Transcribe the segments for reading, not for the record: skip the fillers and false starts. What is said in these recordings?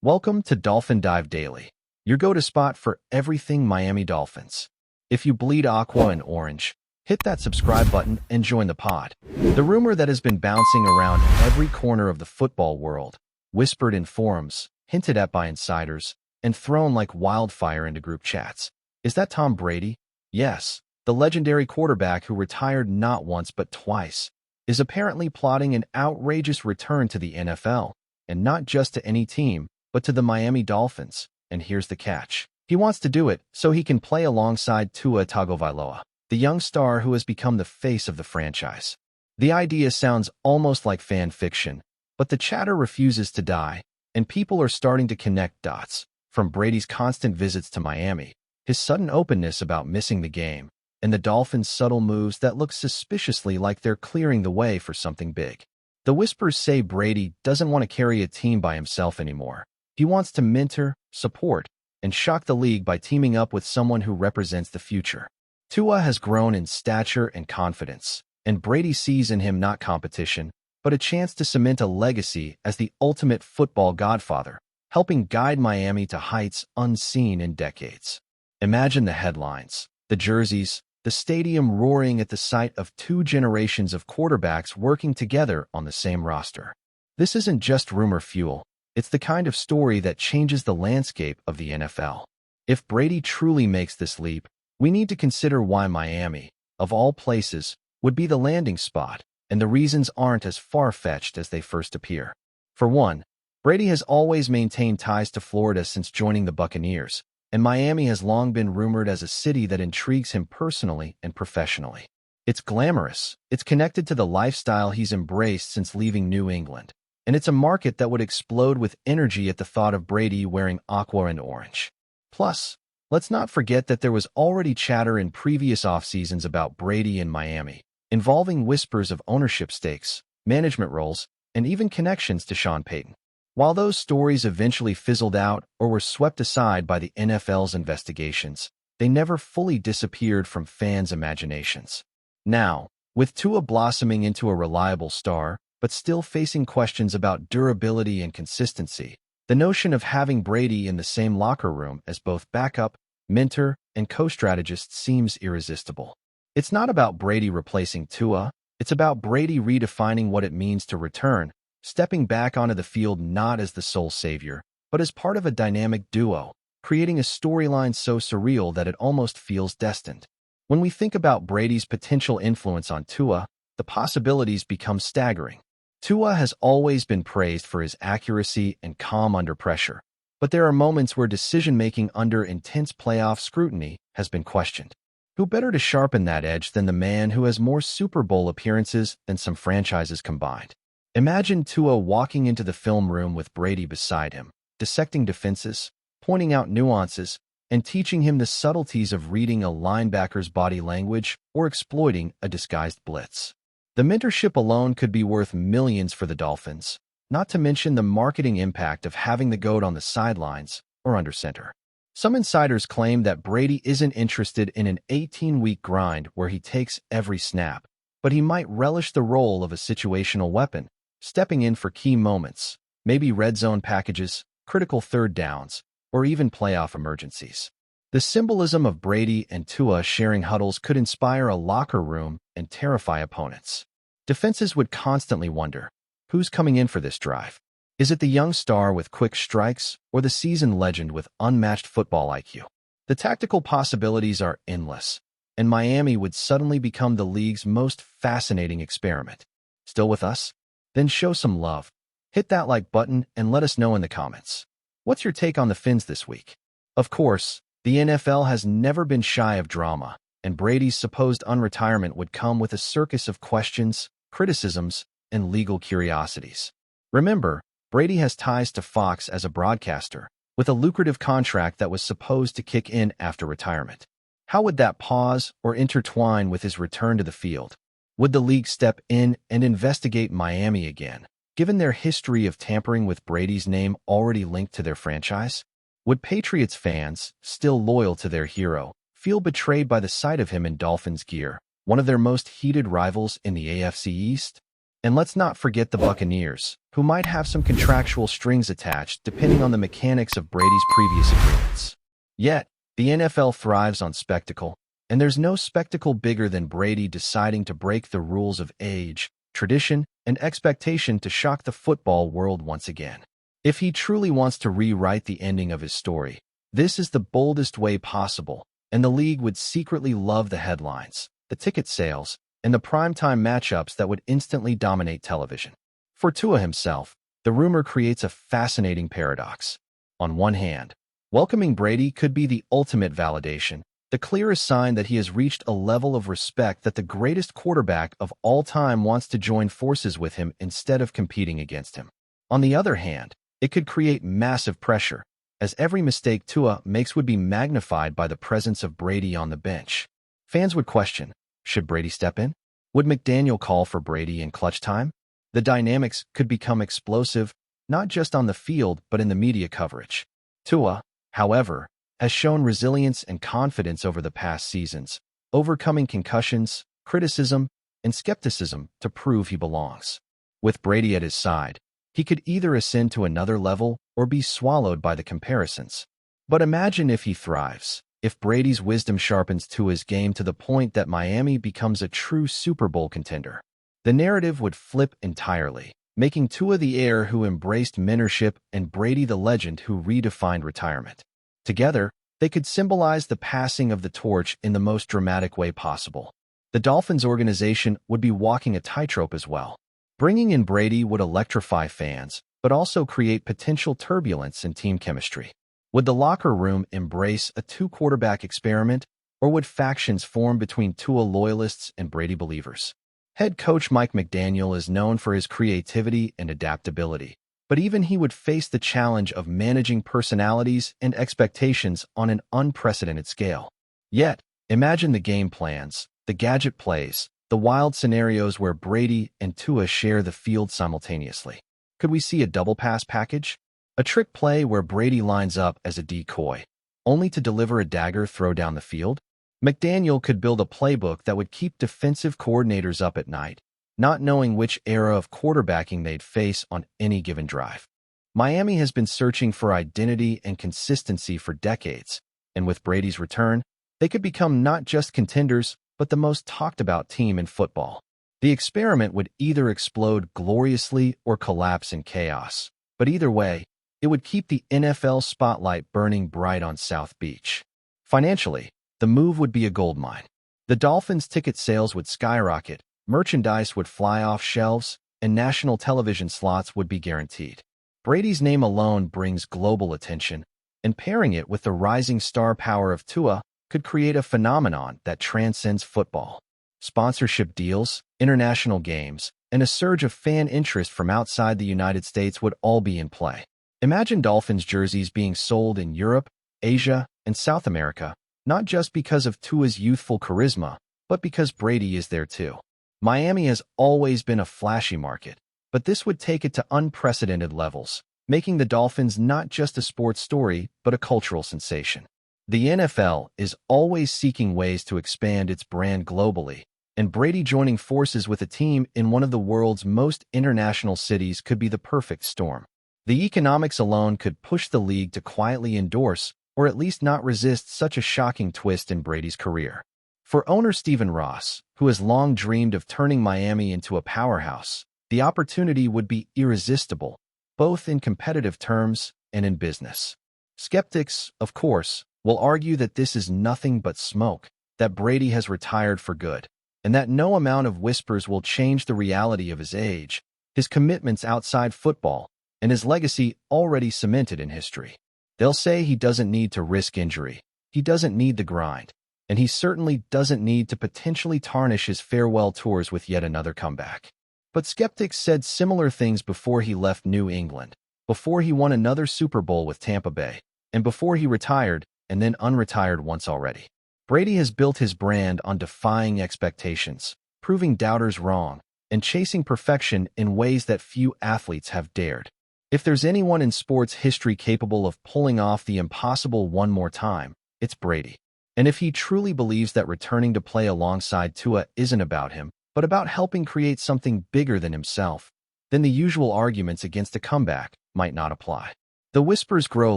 Welcome to Dolphin Dive Daily, your go-to spot for everything Miami Dolphins. If you bleed aqua and orange, hit that subscribe button and join the pod. The rumor that has been bouncing around every corner of the football world, whispered in forums, hinted at by insiders, and thrown like wildfire into group chats. Is that Tom Brady? Yes, the legendary quarterback who retired not once but twice, is apparently plotting an outrageous return to the NFL, and not just to any team, but to the Miami Dolphins. And here's the catch. He wants to do it so he can play alongside Tua Tagovailoa, the young star who has become the face of the franchise. The idea sounds almost like fan fiction, but the chatter refuses to die, and people are starting to connect dots, from Brady's constant visits to Miami, his sudden openness about missing the game, and the Dolphins' subtle moves that look suspiciously like they're clearing the way for something big. The whispers say Brady doesn't want to carry a team by himself anymore. He wants to mentor, support, and shock the league by teaming up with someone who represents the future. Tua has grown in stature and confidence, and Brady sees in him not competition, but a chance to cement a legacy as the ultimate football godfather, helping guide Miami to heights unseen in decades. Imagine the headlines, the jerseys, the stadium roaring at the sight of two generations of quarterbacks working together on the same roster. This isn't just rumor fuel. It's the kind of story that changes the landscape of the NFL. If Brady truly makes this leap, we need to consider why Miami, of all places, would be the landing spot, and the reasons aren't as far-fetched as they first appear. For one, Brady has always maintained ties to Florida since joining the Buccaneers, and Miami has long been rumored as a city that intrigues him personally and professionally. It's glamorous, it's connected to the lifestyle he's embraced since leaving New England, and it's a market that would explode with energy at the thought of Brady wearing aqua and orange. Plus, let's not forget that there was already chatter in previous off-seasons about Brady in Miami, involving whispers of ownership stakes, management roles, and even connections to Sean Payton. While those stories eventually fizzled out or were swept aside by the NFL's investigations, they never fully disappeared from fans' imaginations. Now, with Tua blossoming into a reliable star, but still facing questions about durability and consistency, the notion of having Brady in the same locker room as both backup, mentor, and co-strategist seems irresistible. It's not about Brady replacing Tua, it's about Brady redefining what it means to return, stepping back onto the field not as the sole savior, but as part of a dynamic duo, creating a storyline so surreal that it almost feels destined. When we think about Brady's potential influence on Tua, the possibilities become staggering. Tua has always been praised for his accuracy and calm under pressure, but there are moments where decision-making under intense playoff scrutiny has been questioned. Who better to sharpen that edge than the man who has more Super Bowl appearances than some franchises combined? Imagine Tua walking into the film room with Brady beside him, dissecting defenses, pointing out nuances, and teaching him the subtleties of reading a linebacker's body language or exploiting a disguised blitz. The mentorship alone could be worth millions for the Dolphins, not to mention the marketing impact of having the GOAT on the sidelines or under center. Some insiders claim that Brady isn't interested in an 18-week grind where he takes every snap, but he might relish the role of a situational weapon, stepping in for key moments, maybe red zone packages, critical third downs, or even playoff emergencies. The symbolism of Brady and Tua sharing huddles could inspire a locker room and terrify opponents. Defenses would constantly wonder, who's coming in for this drive? Is it the young star with quick strikes or the seasoned legend with unmatched football IQ? The tactical possibilities are endless, and Miami would suddenly become the league's most fascinating experiment. Still with us? Then show some love. Hit that like button and let us know in the comments. What's your take on the Fins this week? Of course, the NFL has never been shy of drama, and Brady's supposed unretirement would come with a circus of questions, criticisms, and legal curiosities. Remember, Brady has ties to Fox as a broadcaster, with a lucrative contract that was supposed to kick in after retirement. How would that pause or intertwine with his return to the field? Would the league step in and investigate Miami again, given their history of tampering with Brady's name already linked to their franchise? Would Patriots fans, still loyal to their hero, feel betrayed by the sight of him in Dolphins gear, one of their most heated rivals in the AFC East? And let's not forget the Buccaneers, who might have some contractual strings attached depending on the mechanics of Brady's previous agreements. Yet, the NFL thrives on spectacle, and there's no spectacle bigger than Brady deciding to break the rules of age, tradition, and expectation to shock the football world once again. If he truly wants to rewrite the ending of his story, this is the boldest way possible, and the league would secretly love the headlines, the ticket sales, and the primetime matchups that would instantly dominate television. For Tua himself, the rumor creates a fascinating paradox. On one hand, welcoming Brady could be the ultimate validation, the clearest sign that he has reached a level of respect that the greatest quarterback of all time wants to join forces with him instead of competing against him. On the other hand, it could create massive pressure, as every mistake Tua makes would be magnified by the presence of Brady on the bench. Fans would question, should Brady step in? Would McDaniel call for Brady in clutch time? The dynamics could become explosive, not just on the field but in the media coverage. Tua, however, has shown resilience and confidence over the past seasons, overcoming concussions, criticism, and skepticism to prove he belongs. With Brady at his side, he could either ascend to another level or be swallowed by the comparisons. But imagine if he thrives. If Brady's wisdom sharpens Tua's game to the point that Miami becomes a true Super Bowl contender, the narrative would flip entirely, making Tua the heir who embraced mentorship and Brady the legend who redefined retirement. Together, they could symbolize the passing of the torch in the most dramatic way possible. The Dolphins organization would be walking a tightrope as well. Bringing in Brady would electrify fans, but also create potential turbulence in team chemistry. Would the locker room embrace a two-quarterback experiment, or would factions form between Tua loyalists and Brady believers? Head coach Mike McDaniel is known for his creativity and adaptability, but even he would face the challenge of managing personalities and expectations on an unprecedented scale. Yet, imagine the game plans, the gadget plays, the wild scenarios where Brady and Tua share the field simultaneously. Could we see a double pass package? A trick play where Brady lines up as a decoy, only to deliver a dagger throw down the field? McDaniel could build a playbook that would keep defensive coordinators up at night, not knowing which era of quarterbacking they'd face on any given drive. Miami has been searching for identity and consistency for decades, and with Brady's return, they could become not just contenders, but the most talked-about team in football. The experiment would either explode gloriously or collapse in chaos, but either way, it would keep the NFL spotlight burning bright on South Beach. Financially, the move would be a goldmine. The Dolphins' ticket sales would skyrocket, merchandise would fly off shelves, and national television slots would be guaranteed. Brady's name alone brings global attention, and pairing it with the rising star power of Tua could create a phenomenon that transcends football. Sponsorship deals, international games, and a surge of fan interest from outside the United States would all be in play. Imagine Dolphins jerseys being sold in Europe, Asia, and South America, not just because of Tua's youthful charisma, but because Brady is there too. Miami has always been a flashy market, but this would take it to unprecedented levels, making the Dolphins not just a sports story, but a cultural sensation. The NFL is always seeking ways to expand its brand globally, and Brady joining forces with a team in one of the world's most international cities could be the perfect storm. The economics alone could push the league to quietly endorse, or at least not resist, such a shocking twist in Brady's career. For owner Stephen Ross, who has long dreamed of turning Miami into a powerhouse, the opportunity would be irresistible, both in competitive terms and in business. Skeptics, of course, will argue that this is nothing but smoke, that Brady has retired for good, and that no amount of whispers will change the reality of his age, his commitments outside football, and his legacy already cemented in history. They'll say he doesn't need to risk injury, he doesn't need the grind, and he certainly doesn't need to potentially tarnish his farewell tours with yet another comeback. But skeptics said similar things before he left New England, before he won another Super Bowl with Tampa Bay, and before he retired and then unretired once already. Brady has built his brand on defying expectations, proving doubters wrong, and chasing perfection in ways that few athletes have dared. If there's anyone in sports history capable of pulling off the impossible one more time, it's Brady. And if he truly believes that returning to play alongside Tua isn't about him, but about helping create something bigger than himself, then the usual arguments against a comeback might not apply. The whispers grow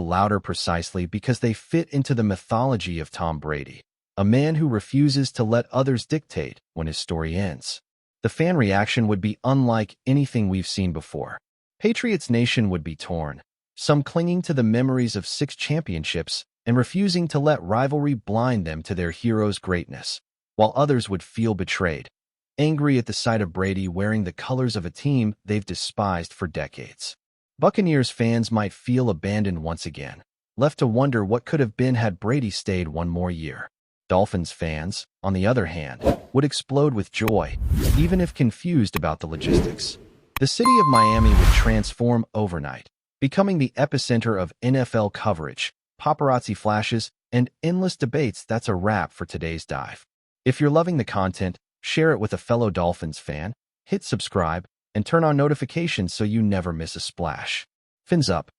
louder precisely because they fit into the mythology of Tom Brady, a man who refuses to let others dictate when his story ends. The fan reaction would be unlike anything we've seen before. Patriots Nation would be torn, some clinging to the memories of 6 championships and refusing to let rivalry blind them to their hero's greatness, while others would feel betrayed, angry at the sight of Brady wearing the colors of a team they've despised for decades. Buccaneers fans might feel abandoned once again, left to wonder what could have been had Brady stayed one more year. Dolphins fans, on the other hand, would explode with joy, even if confused about the logistics. The city of Miami would transform overnight, becoming the epicenter of NFL coverage, paparazzi flashes, and endless debates. That's a wrap for today's dive. If you're loving the content, share it with a fellow Dolphins fan, hit subscribe, and turn on notifications so you never miss a splash. Fins up.